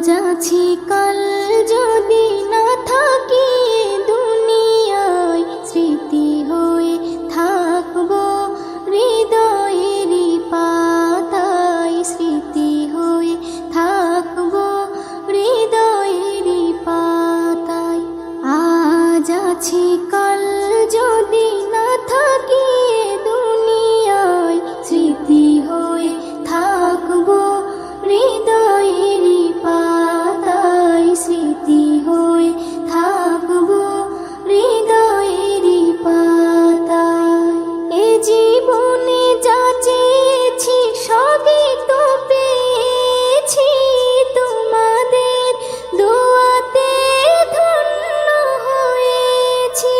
আছি কাল যদি না থাকি দুনিয়ায়, স্মৃতি হয়ে থাকবো হৃদয়েরই পাতায়, স্মৃতি হয়ে থাকবো হৃদয়েরই পাতায়। আজ আছি কাল যদি না থাকি দুনিয়ায়, স্মৃতি হয়ে থাকবো হৃদয়েরই পাতায়, স্মৃতি হয়ে থাকবো হৃদয়েরই পাতায়। এ জীবনে যা চেয়েছি সবই তো পেয়েছি, তোমাদের দোয়াতে ধন্য হয়েছি,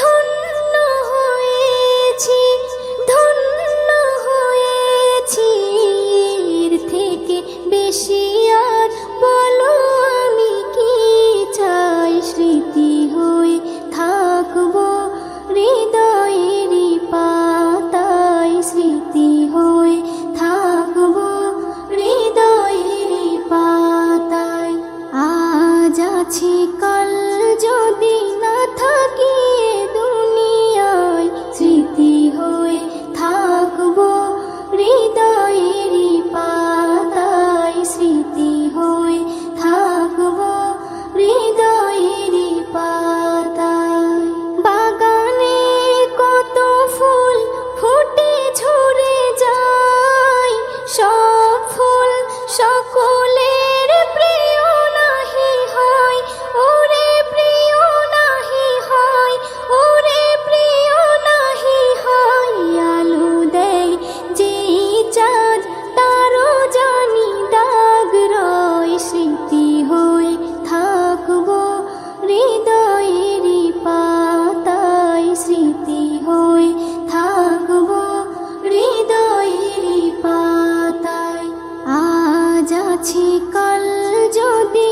ধন্য হয়েছি, ধন্য হয়েছি। এর থেকে বেশি আর বলো আমি কি চাই, স্মৃতি হয়ে থাকবো হৃদয়েরই পাতায়, স্মৃতি হয়ে থাকবো হৃদয়েরই পাতায়। আজ আছি কাল যদি না থাকি দুনিয়ায়, স্মৃতি হয়ে থাকবো হৃদয়েরই পাতায়, স্মৃতি হয়ে থাকবো হৃদয়েরই পাতায়। বাগানে কত ফুল ফুটে ঝরে যায়, সব ফুল সকলের প্রিয় নাহি হয়, ওরে প্রিয় নাহি হয়, ওরে প্রিয় নাহি হয়। আলো দেয় যে চাঁদ তারও জানি দাগ রয়, স্মৃতি হয়ে থাকবো হৃদয়েরই পাতায়, স্মৃতি হয়ে থাকবো হৃদয়েরই পাতায়। আজ আছি কাল যদি